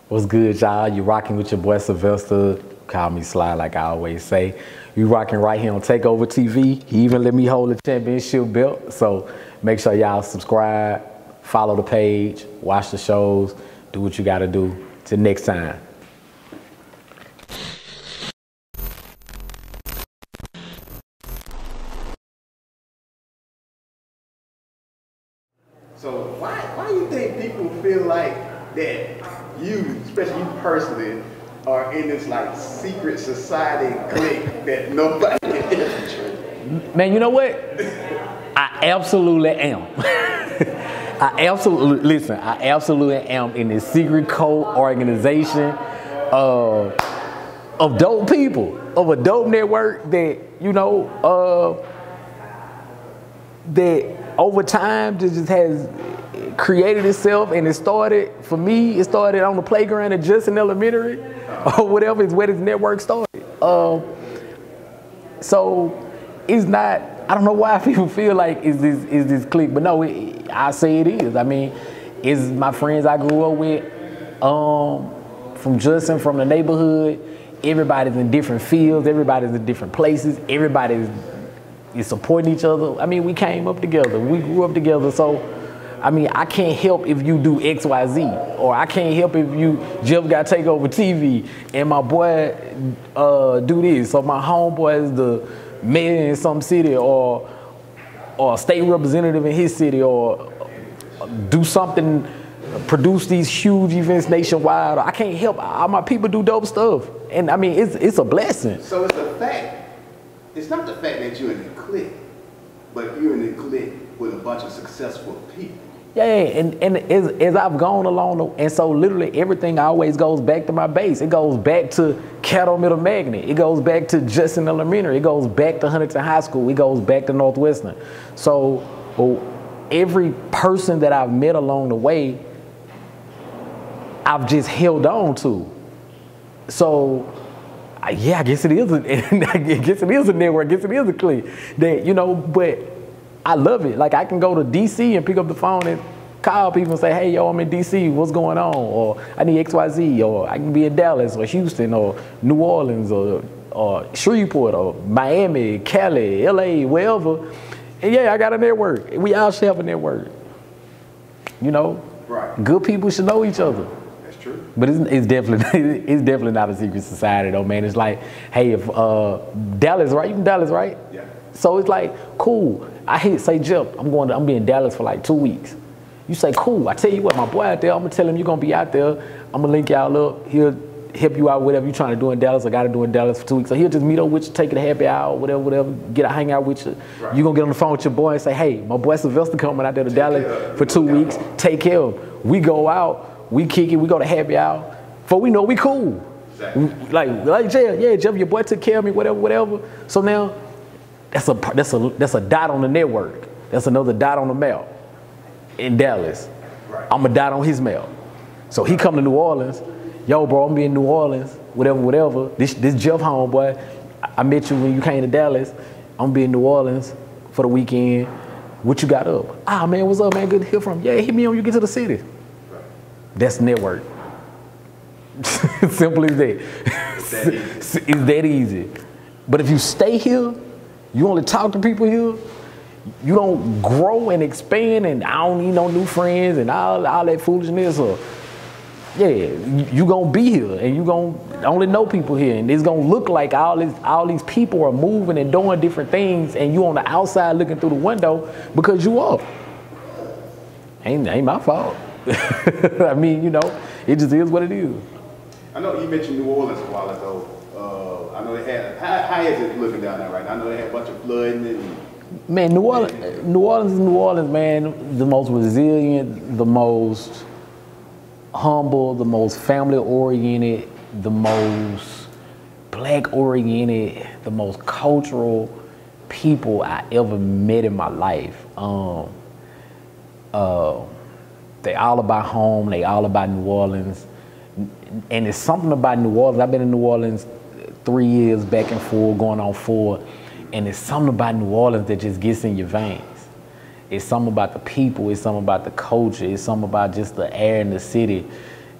What's good, y'all? You rocking with your boy Sylvester. Call me Sly, like I always say. You rocking right here on Takeover TV. He even let me hold the championship belt. So make sure y'all subscribe, follow the page, watch the shows, do what you gotta do. Till next time. So why do you think people feel like that you, especially you personally, are in this like secret society clique that nobody can infiltrate? Man, you know what? I absolutely am. I absolutely am in this secret code organization of dope people, of a dope network that, you know, that over time just has created itself, and it started, for me, it started on the playground at Justin Elementary or whatever is where this network started. So it's not, I don't know why people feel like is this clique, but no, I say it is. I mean, it's my friends I grew up with from Justin, from the neighborhood. Everybody's in different fields, everybody's in different places, everybody's supporting each other. I mean, we came up together, we grew up together, so I mean, I can't help if you do X, Y, Z, or I can't help if you just got Takeover TV and my boy do this, so my homeboy is the mayor in some city or a state representative in his city, or do something, produce these huge events nationwide. I can't help, all my people do dope stuff, and I mean, it's a blessing. So it's the fact, it's not the fact that you're in the clique, but you're in the clique with a bunch of successful people. Yeah, and as I've gone along, and so literally everything always goes back to my base. It goes back to Caddo Middle Magnet. It goes back to Justin Elementary. It goes back to Huntington High School. It goes back to Northwestern. So every person that I've met along the way, I've just held on to. So yeah, I guess it is. I guess it is a network. I guess it is a clique. That, you know, but I love it. Like, I can go to DC and pick up the phone and call people and say, hey, yo, I'm in DC, what's going on? Or I need XYZ, or I can be in Dallas or Houston or New Orleans or Shreveport or Miami, Cali, LA, wherever. And yeah, I got a network. We all should have a network. You know? Right. Good people should know each other. That's true. But it's definitely not a secret society though, man. It's like, hey, if Dallas, right? You from Dallas, right? Yeah. So it's like, cool. Say, Jeff, I'm being in Dallas for like 2 weeks. You say, cool. I tell you what, my boy out there, I'm gonna tell him you're gonna be out there. I'm gonna link y'all up. He'll help you out, whatever you're trying to do in Dallas. I gotta do in Dallas for 2 weeks. So he'll just meet up with you, take it a happy hour, whatever, hang out with you. Right. You're gonna get on the phone with your boy and say, hey, my boy Sylvester coming out there to Dallas for 2 weeks. Take care of him. We go out, we kick it, we go to happy hour. For we know we cool. Exactly. Like Jeff, yeah, Jeff, your boy took care of me, whatever. So now, that's a dot on the network. That's another dot on the map in Dallas. Right. I'm a dot on his map. So he come to New Orleans. Yo, bro, I'm in New Orleans. Whatever. This Jeff homeboy, I met you when you came to Dallas. I'm be in New Orleans for the weekend. What you got up? Ah, man, what's up, man? Good to hear from you. Yeah, hit me when you get to the city. Right. That's network. Simple as that. It's that easy. But if you stay here, you only talk to people here, you don't grow and expand, and I don't need no new friends and all that foolishness. Or yeah, you gonna be here and you gonna only know people here, and it's gonna look like all these people are moving and doing different things, and you on the outside looking through the window because you up. Ain't my fault. I mean, you know, it just is what it is. I know you mentioned New Orleans a while ago. I know they had, how is it looking down there right now? I know they had a bunch of flooding and... Man, New Orleans is New Orleans, man. The most resilient, the most humble, the most family-oriented, the most black-oriented, the most cultural people I ever met in my life. They all about home, they all about New Orleans. And it's something about New Orleans. I've been in New Orleans 3 years back and forth, going on 4. And it's something about New Orleans that just gets in your veins. It's something about the people, it's something about the culture, it's something about just the air in the city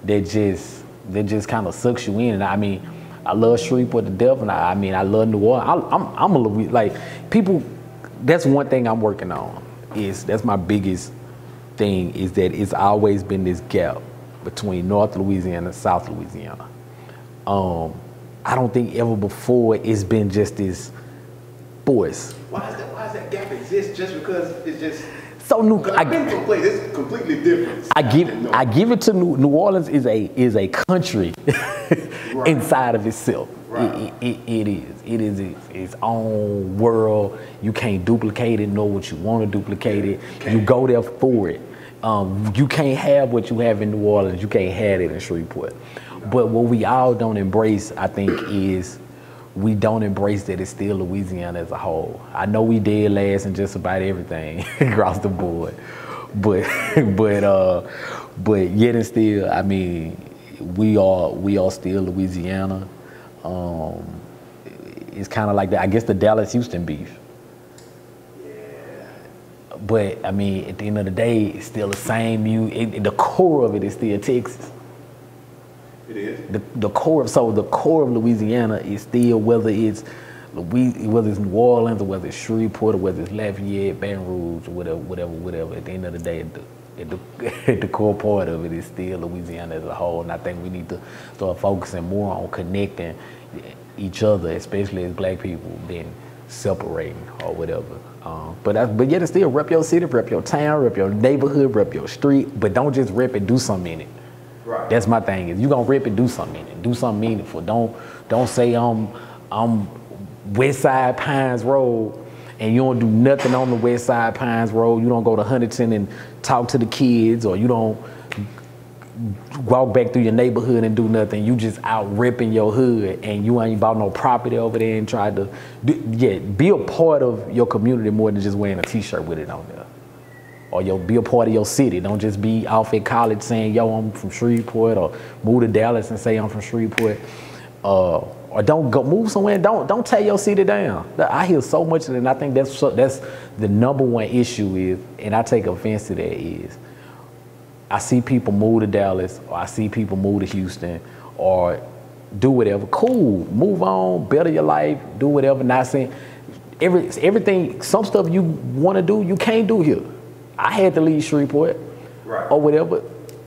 that just that just kind of sucks you in. And I mean, I love Shreveport to death, and I mean, I love New Orleans. I'm a Louisiana, like, people, that's one thing I'm working on, that's my biggest thing, is that it's always been this gap between North Louisiana and South Louisiana. I don't think ever before it's been just this force. Why does that gap exist? Just because it's just so new. I've been from a place, it's completely different. I give it to New Orleans is a country right. inside of itself. Right. It is its own world. You can't duplicate it, know what you want to duplicate it. You go there for it. You can't have what you have in New Orleans. You can't have it in Shreveport. But what we all don't embrace, I think, is we don't embrace that it's still Louisiana as a whole. I know we dead last in just about everything across the board, but yet and still, I mean, we are still Louisiana. It's kind of like that. I guess the Dallas-Houston beef. But I mean, at the end of the day, it's still the same. The core of it is still Texas. It is. The core of Louisiana is still, whether it's New Orleans or whether it's Shreveport or whether it's Lafayette, Baton Rouge, or whatever. At the end of the day, at the core part of it is still Louisiana as a whole. And I think we need to start focusing more on connecting each other, especially as Black people, than separating or whatever. But yet, still rep your city, rep your town, rep your neighborhood, rep your street. But don't just rep it, do something in it. Right. That's my thing. Is you gonna rip it, do something in it. Do something meaningful. Don't say I'm West Side Pines Road and you don't do nothing on the West Side Pines Road. You don't go to Huntington and talk to the kids, or you don't walk back through your neighborhood and do nothing. You just out ripping your hood, and you ain't bought no property over there and tried to be a part of your community more than just wearing a t-shirt with it on there. Or be a part of your city. Don't just be off at college saying, yo, I'm from Shreveport, or move to Dallas and say I'm from Shreveport. Or don't go move somewhere and don't tear your city down. I hear so much of it, and I think that's the number one issue is, and I take offense to that, is I see people move to Dallas, or I see people move to Houston, or do whatever. Cool, move on, better your life, do whatever. Not saying everything, some stuff you want to do, you can't do here. I had to leave Shreveport, right, or whatever,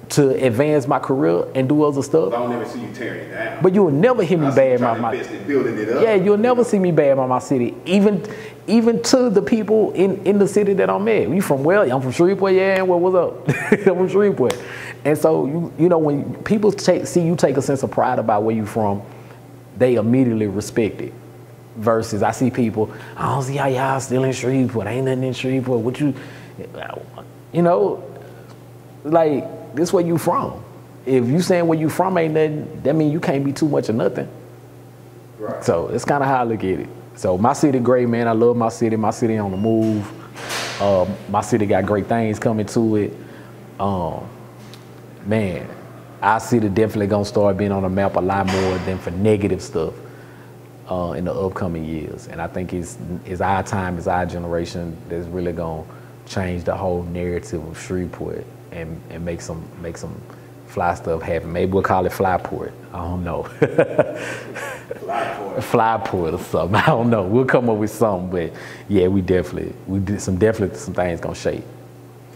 to advance my career and do other stuff. I don't ever see you tearing it down. But you will never hear me bad about my building it up. Yeah, you'll never see me bad about my city. Even to the people in the city that I'm at. You from where? I'm from Shreveport. Yeah, well, what's up? I'm from Shreveport. And so you know, when people see you take a sense of pride about where you from, they immediately respect it. Versus I see people, I don't see how y'all still in Shreveport. Ain't nothing in Shreveport. What you know, like, this where you from. If you saying where you from ain't nothing, that mean you can't be too much of nothing. Right. So it's kind of how I look at it. So my city great, man. I love my city. My city on the move. My city got great things coming to it. Man, our city definitely gonna start being on the map a lot more than for negative stuff in the upcoming years. And I think it's our time, it's our generation that's really gonna change the whole narrative of Shreveport and make some fly stuff happen. Maybe we'll call it Flyport. I don't know. Flyport or something. I don't know. We'll come up with something, but yeah, definitely some things gonna shake.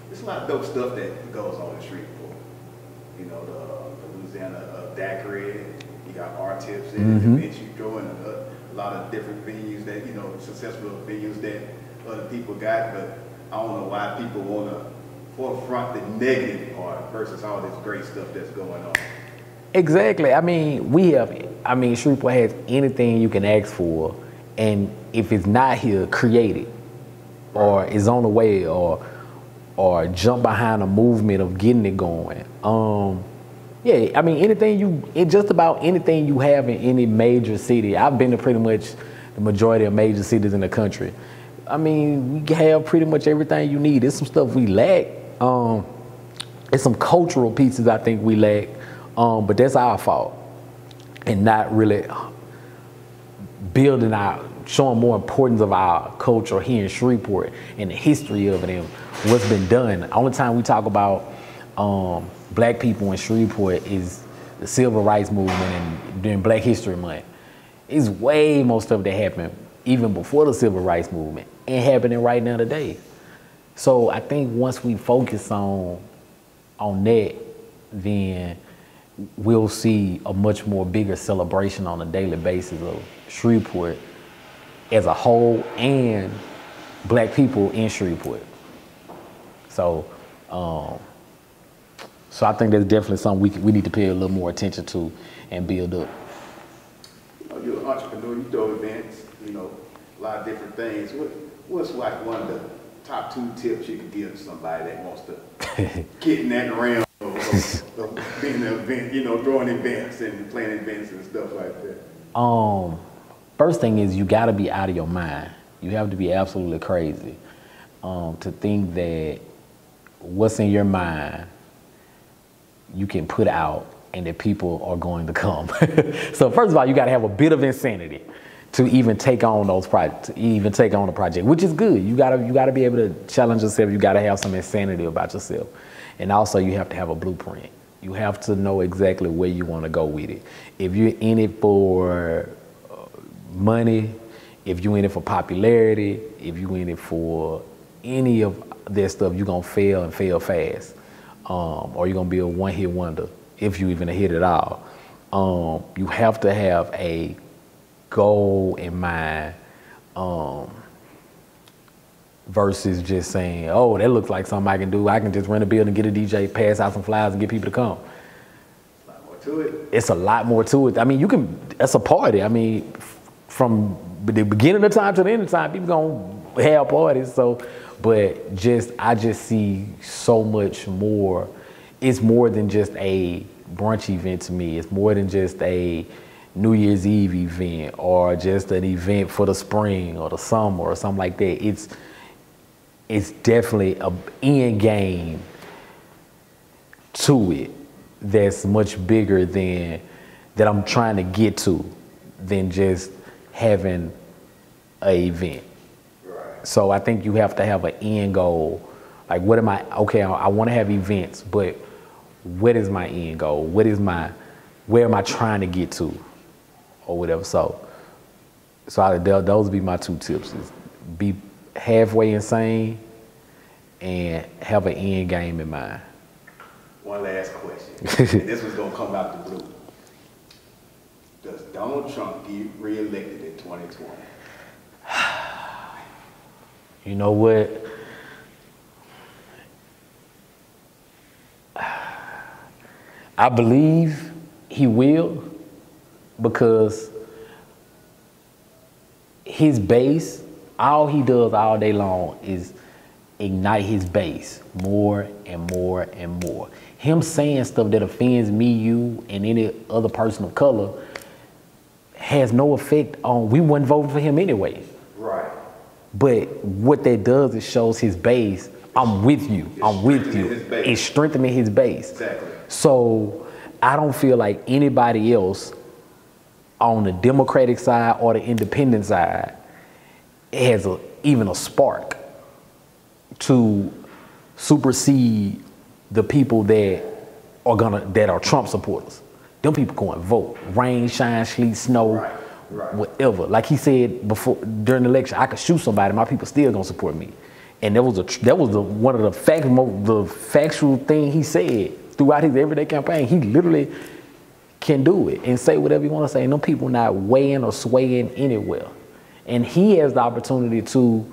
There's a lot of dope stuff that goes on in Shreveport. You know, the Louisiana daiquiri. You got R-Tips and the events you throw in a lot of different venues that, you know, successful venues that other people got, but I don't know why people want to forefront the negative part versus all this great stuff that's going on. Exactly. I mean, Shreveport has anything you can ask for, and if it's not here, create it, or is on the way, or jump behind a movement of getting it going. Yeah, I mean, just about anything you have in any major city. I've been to pretty much the majority of major cities in the country. I mean, we have pretty much everything you need. There's some stuff we lack. It's some cultural pieces I think we lack, but that's our fault. And not really showing more importance of our culture here in Shreveport and the history of it and what's been done. The only time we talk about Black people in Shreveport is the civil rights movement and during Black History Month. It's way more stuff that happened even before the civil rights movement and happening right now today. So I think once we focus on that, then we'll see a much more bigger celebration on a daily basis of Shreveport as a whole and Black people in Shreveport. So, so I think that's definitely something we need to pay a little more attention to and build up. You're an entrepreneur, you throw events, a lot of different things. What's like one of the top 2 tips you could give to somebody that wants to get in that realm of being an event, throwing events and planning events and stuff like that? First thing is you gotta be out of your mind. You have to be absolutely crazy to think that what's in your mind you can put out and that people are going to come. So first of all, you gotta have a bit of insanity to even take on those projects, the project, which is good. You gotta be able to challenge yourself. You gotta have some insanity about yourself. And also you have to have a blueprint. You have to know exactly where you wanna go with it. If you're in it for money, if you're in it for popularity, if you're in it for any of that stuff, you're gonna fail and fail fast. Or you're gonna be a one-hit wonder if you even hit it all. You have to have a goal in mind versus just saying, oh, that looks like something I can do. I can just rent a building, get a DJ, pass out some flyers and get people to come. A lot more to it. It's a lot more to it. I mean, that's a party. I mean, from the beginning of the time to the end of the time, people gonna have parties. So, but I just see so much more. It's more than just a brunch event to me. It's more than just a New Year's Eve event or just an event for the spring or the summer or something like that. It's definitely an end game to it that's much bigger than that I'm trying to get to than just having an event. Right. So I think you have to have an end goal. Like, what am I, okay, I want to have events, but what is my end goal? Where am I trying to get to or whatever? So those would be my 2 tips, is be halfway insane and have an end game in mind. One last question. And this was going to come out the blue. Does Donald Trump get reelected in 2020? You know what? I believe he will, because his base, all he does all day long is ignite his base more and more and more. Him saying stuff that offends me, you, and any other person of color has no effect on, we wouldn't vote for him anyway. Right. But what that does is shows his base, I'm with you, I'm with you. It's strengthening his base. Exactly. So I don't feel like anybody else on the Democratic side or the independent side has even a spark to supersede the people that are Trump supporters. Them people going to vote, rain, shine, sleet, snow, right. Whatever. Like he said before during the election, I could shoot somebody, my people still gonna support me. And that was one of the factual thing he said throughout his everyday campaign. He literally can do it and say whatever you want to say. And them people not weighing or swaying anywhere. And he has the opportunity to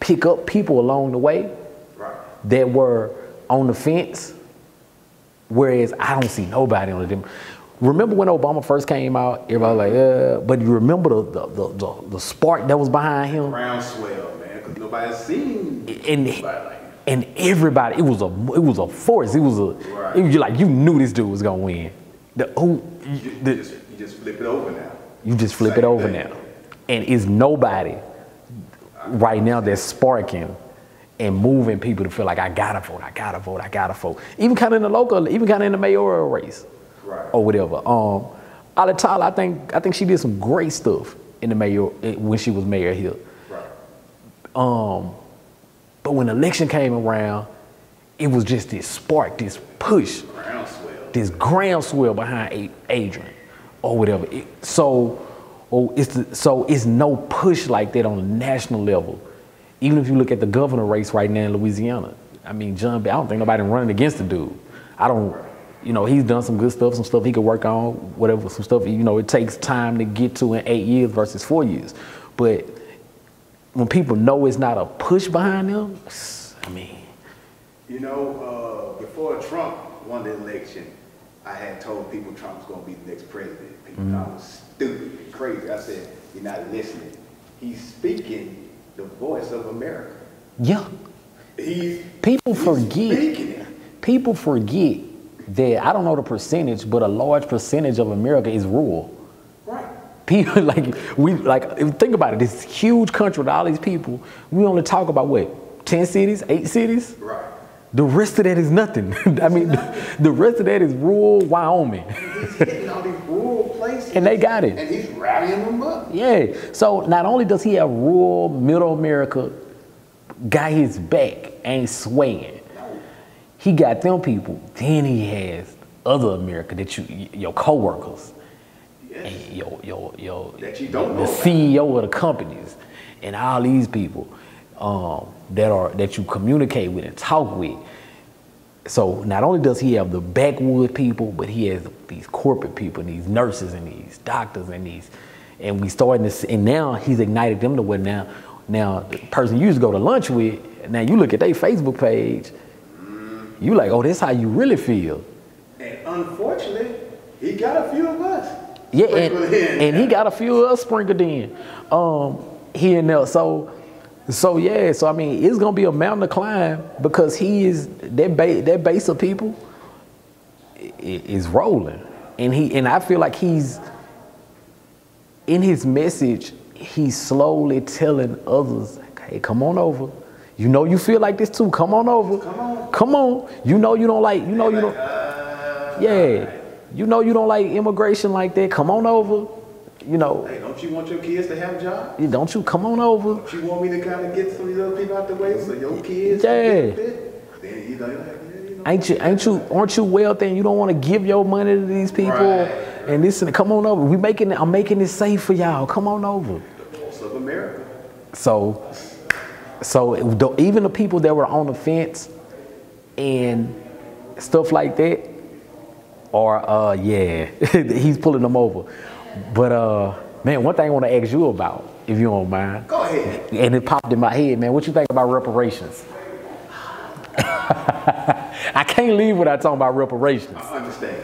pick up people along the way that were on the fence, whereas I don't see nobody on the. Remember when Obama first came out? Everybody was like, but you remember the spark that was behind him? Groundswell, man, because nobody's seen anybody like him. And everybody, it was a force. It was like you knew this dude was gonna win. You just flip it over now. You just flip it over now, and it's nobody right now that's sparking and moving people to feel like I gotta vote. Even kind of in the local, even kind of in the mayoral race, or whatever. Ala Tyler, I think she did some great stuff in the mayor when she was mayor here. But when the election came around, it was just this spark, this push. Groundswell. this groundswell behind Adrian or whatever. So it's no push like that on a national level. Even if you look at the governor race right now in Louisiana, I mean, I don't think nobody running against the dude. He's done some good stuff, some stuff he could work on, whatever, some stuff, it takes time to get to in 8 years versus 4 years. But when people know it's not a push behind them, I mean. Before Trump won the election, I had told people Trump was going to be the next president. People thought I was stupid and crazy. I said, you're not listening. He's speaking the voice of America. Yeah. People forget that, I don't know the percentage, but a large percentage of America is rural. Right. People think about it, this huge country with all these people, we only talk about what, 10 cities, 8 cities? Right. The rest of that is nothing. I mean, the rest of that is rural Wyoming. And he's hitting all these rural places. And they got it. And he's rallying them up. Yeah. So not only does he have rural, middle America, got his back, ain't swaying. He got them people. Then he has other America that your coworkers, yes. and your that you don't know the CEO of the companies, and all these people that you communicate with and talk with. So not only does he have the backwood people, but he has these corporate people and these nurses and these doctors and we starting to, and now he's ignited them to where now the person you used to go to lunch with, now you look at their Facebook page, you like, oh, that's how you really feel. And unfortunately, he got a few of us. Yeah, and he got a few of us sprinkled in here and there. So I mean, it's gonna be a mountain to climb because he is that base of people is rolling, and I feel like he's in his message. He's slowly telling others, hey, come on over. You feel like this too. Come on over. Come on. You don't like. You don't. Yeah. You don't like immigration like that. Come on over. Hey, don't you want your kids to have jobs? Don't you come on over? Don't you want me to kind of get some of these other people out the way so your kids can get fit? Then aren't you wealthy and you don't want to give your money to these people? Right. And listen, come on over. I'm making it safe for y'all. Come on over. The pulse of America. So even the people that were on the fence and stuff like that are he's pulling them over. But man, one thing I want to ask you about, if you don't mind. Go ahead. And it popped in my head, man. What you think about reparations? I can't leave without talking about reparations. I understand.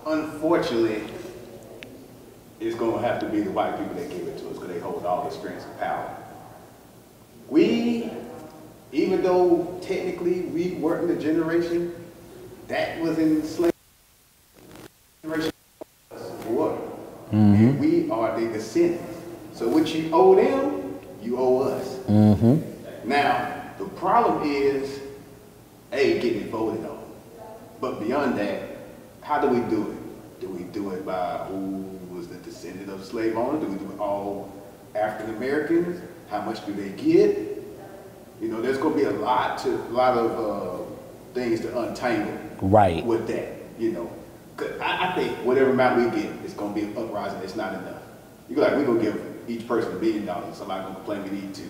Unfortunately, it's going to have to be the white people that give it to us because they hold all the strengths of power. We, even though technically we weren't the generation that was enslaved, and we are the descendants. So what you owe them, you owe us. Now, the problem is, getting voted on. But beyond that, how do we do it? Do we do it by who was the descendant of slave owners? Do we do it all African Americans? How much do they get? There's going to be a lot of things to untangle with that. I think whatever amount we get, it's going to be an uprising. It's not enough. We're going to give each person $1 billion. Somebody's going to complain we need to.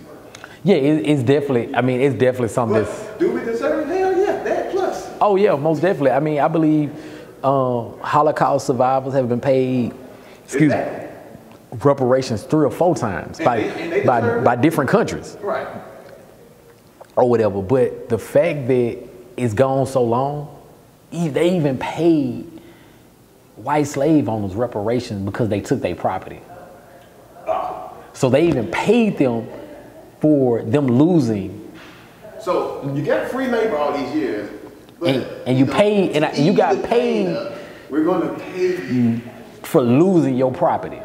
Yeah, it's definitely. I mean, it's definitely something. Do we deserve it? Hell yeah, that plus. Oh yeah, most definitely. I mean, I believe Holocaust survivors have been paid. Reparations 3 or 4 times by different countries. Right. Or whatever. But the fact that it's gone so long, they even paid white slave owners reparations because they took their property. So they even paid them for them losing. So you got free labor all these years, but and you paid, and you got paid. We're going to pay you for losing your property.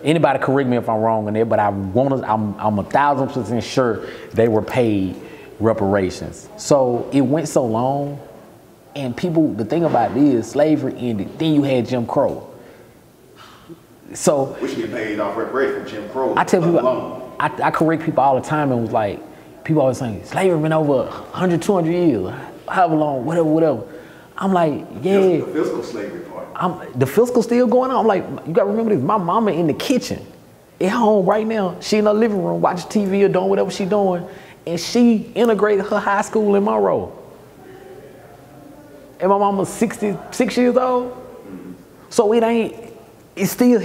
Anybody correct me if I'm wrong in there, but I'm 1,000% sure they were paid reparations. So it went so long, and people, the thing about it is slavery ended, then you had Jim Crow. So we should get paid off reparations for Jim Crow. I tell people, I correct people all the time and was like, people always saying, slavery been over 100, 200 years. however long, whatever. I'm like, yeah. The physical slavery part. The fiscal still going on. I'm like, you gotta remember this. My mama in the kitchen, at home right now. She in her living room watching TV or doing whatever she doing, and she integrated her high school in Monroe. And my mama's 66 years old. So it's still,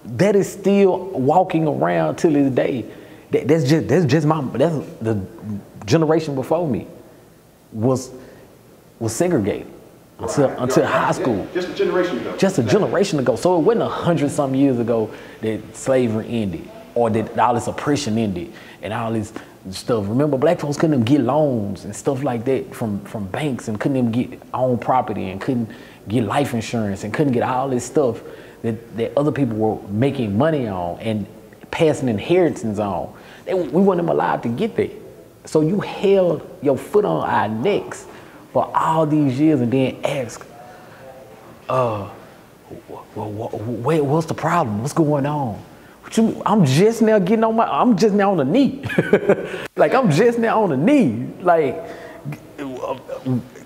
that is still walking around till this day. That's the generation before me was segregated until high school. Yeah, just a generation ago. Just a generation ago. So it wasn't 100-some years ago that slavery ended, or that all this oppression ended, and all this stuff. Remember, black folks couldn't even get loans and stuff like that from banks, and couldn't even get own property, and couldn't get life insurance, and couldn't get all this stuff that other people were making money on and passing inheritance on. We weren't even allowed to get there. So you held your foot on our necks for all these years, and then ask, what's the problem? What's going on? I'm just now on the knee. Like, I'm just now on the knee. Like,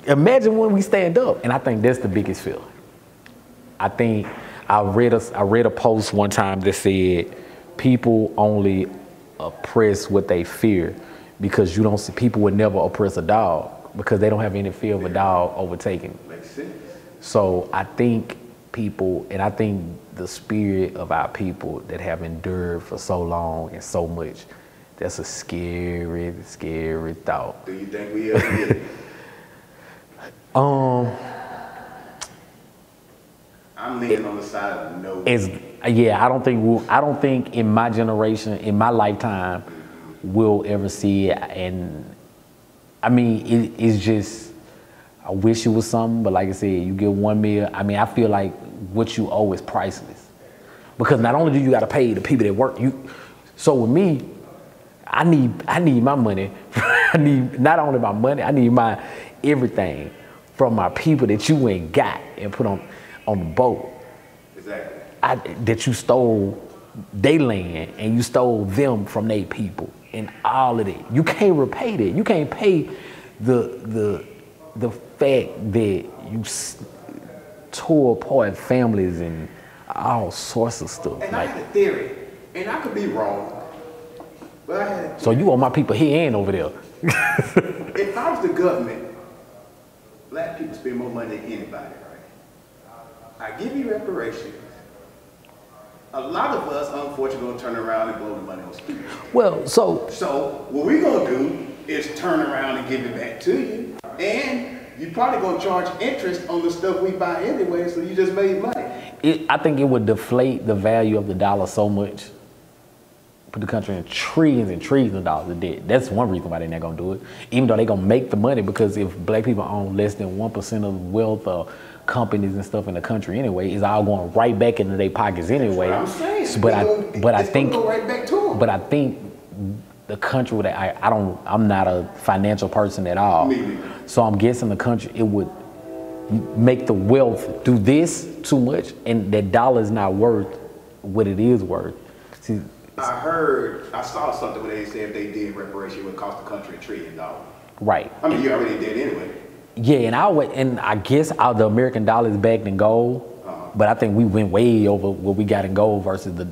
imagine when we stand up. And I think that's the biggest fear. I think I read a post one time that said people only oppress what they fear, because you don't see, people would never oppress a dog because they don't have any fear of a dog overtaking. Makes sense. So I think people, and I think the spirit of our people that have endured for so long and so much, that's a scary, scary thought. Do you think we ever get it? I'm leaning on the side of no. I don't think in my generation, in my lifetime, we'll ever see it. And I mean, it's just, I wish it was something, but like I said, you get 1 meal. I mean, I feel like what you owe is priceless, because not only do you got to pay the people that work you. So with me, I need my money. I need not only my money, I need my everything from my people that you ain't got and put on the boat. Exactly. That you stole their land and you stole them from their people and all of that. You can't repay that. You can't pay the fact that you tore apart families and all sorts of stuff. And I had a theory, and I could be wrong, but I had a theory. So you want my people here and over there. If I was the government, black people spend more money than anybody, right? I give you reparations. A lot of us, unfortunately, gonna turn around and blow the money on stupid. Well, so what we're gonna do is turn around and give it back to you, and you probably gonna charge interest on the stuff we buy anyway, so you just made money. I think it would deflate the value of the dollar so much, put the country in trillions and trillions of dollars of debt. That's one reason why they're not gonna do it, even though they're gonna make the money, because if black people own less than 1% of wealth or companies and stuff in the country anyway, it's all going right back into their pockets anyway. That's what I'm saying. But I think go right back to them. But I think the country would, I'm not a financial person at all. Me neither. So I'm guessing the country, it would make the wealth do this too much, and that dollar is not worth what it is worth. See, I saw something where they said if they did reparation, it would cost the country $1 trillion. right. I mean, you already did anyway. Yeah, and I guess the American dollar is backed in gold, but I think we went way over what we got in gold versus the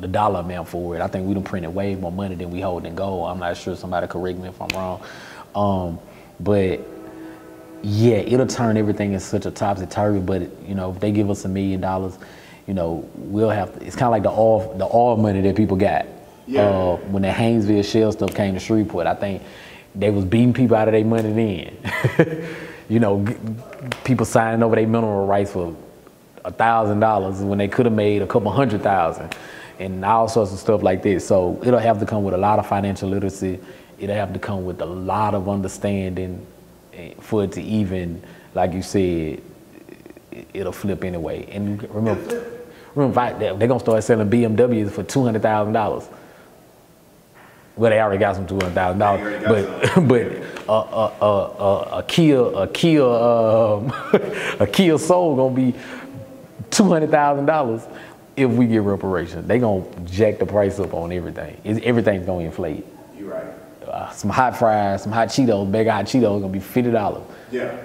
dollar amount for it. I think we done printed way more money than we hold in gold. I'm not sure, somebody correct me if I'm wrong. But yeah, it'll turn everything in such a topsy-turvy, but if they give us $1 million, we'll have to, it's kind of like the oil money that people got. Yeah. When the Haynesville shell stuff came to Shreveport, I think they was beating people out of their money then. People signing over their mineral rights for $1,000 when they could have made a couple $100,000 and all sorts of stuff like this. So it'll have to come with a lot of financial literacy. It'll have to come with a lot of understanding for it to even, like you said, it'll flip anyway. And remember, they're gonna start selling BMWs for $200,000. Well, they already got some $200,000, but a Kia Soul gonna be $200,000 if we get reparations. They gonna jack the price up on everything. Everything's gonna inflate. You're right. some hot fries, some hot Cheetos, bag of hot Cheetos, gonna be $50. Yeah.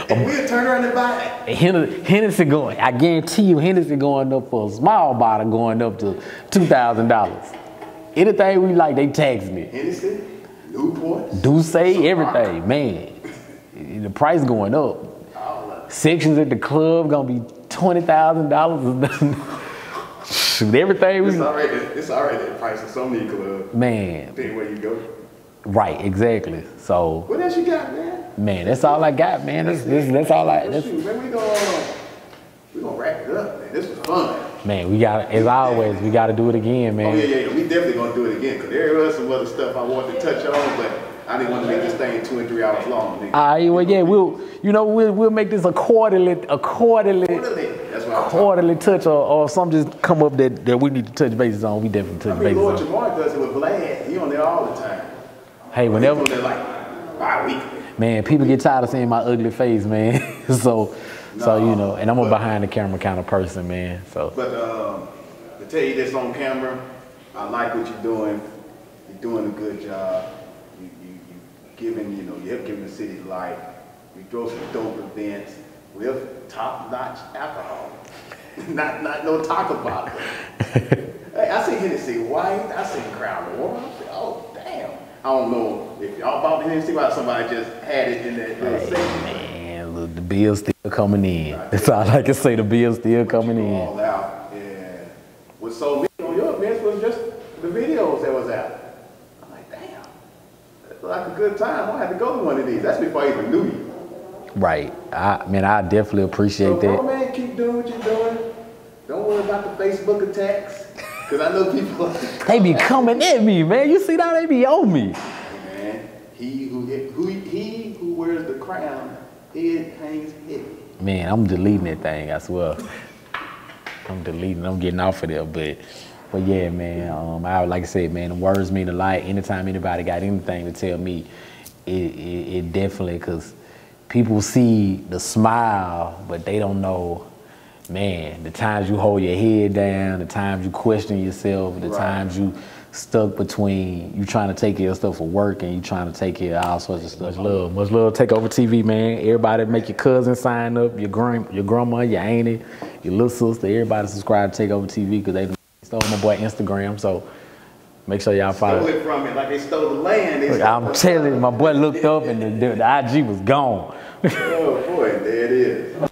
And we'll turn around and buy it. Hennessy going, I guarantee you, Hennessy going up for a small bottle going up to $2,000. Anything we like, they taxing it. Hennessy, Newport, Douce, everything, man. The price going up. Sections at the club gonna be $20,000. Shoot, everything we. It's already the price of so many clubs. Man. Depending where you go. Right, exactly. So. What else you got, man? Man, that's all I got, man. That's all I. That's, shoot, man, we gonna wrap it up, man. This was fun. Man, we got, as always, we got to do it again, man. Oh yeah, we definitely gonna do it again. Cause there was some other stuff I wanted to touch on, but I didn't want to make this thing 2 and 3 hours long. Well, yeah, we'll make this a quarterly That's what I'm quarterly touch or something just come up that we need to touch bases on. We definitely touch bases Lord on. Jamar does it with Vlad. He on there all the time. Hey, whenever. He's on there like bi-weekly. Man, people get tired of seeing my ugly face, man. so you know, and I'm a behind the camera kind of person, man. So. But to tell you this on camera, I like what you're doing. You're doing a good job. You giving, you have given the city life. You throw some dope events with top-notch alcohol. not no taco bottle. Hey, I see Hennessy White. I see Crown Royal. I say, oh damn. I don't know if y'all bought Hennessy White. Somebody just had it in that little section. Man, look, the bill's still coming in. That's all I can say. The bill's still coming in. All out. And what sold me on your events was just the videos that was out. I'm like, damn. That's like a good time. I had to go to one of these. That's before I even knew you. Right. I definitely appreciate that. Bro, man, keep doing what you're doing. Don't worry about the Facebook attacks. Because I know people. They be coming at me, man. You see how they be on me. Man, he who wears the crown, head hangs heavy. Man, I'm deleting that thing, I swear. I'm getting off of there, but yeah, man. Like I said, man, the words mean a lot. Anytime anybody got anything to tell me, it definitely, because people see the smile, but they don't know, man, the times you hold your head down, the times you question yourself, the times you stuck between you trying to take care of stuff for work and you trying to take care of all sorts of stuff. Much love. Take over TV, man. Everybody make your cousin sign up, your grandma, your auntie, your little sister, everybody subscribe to Take Over TV because they stole my boy Instagram, so make sure y'all follow. Stole it from it like they stole the land. I'm telling you, my boy looked up and the IG was gone. Oh boy, there it is.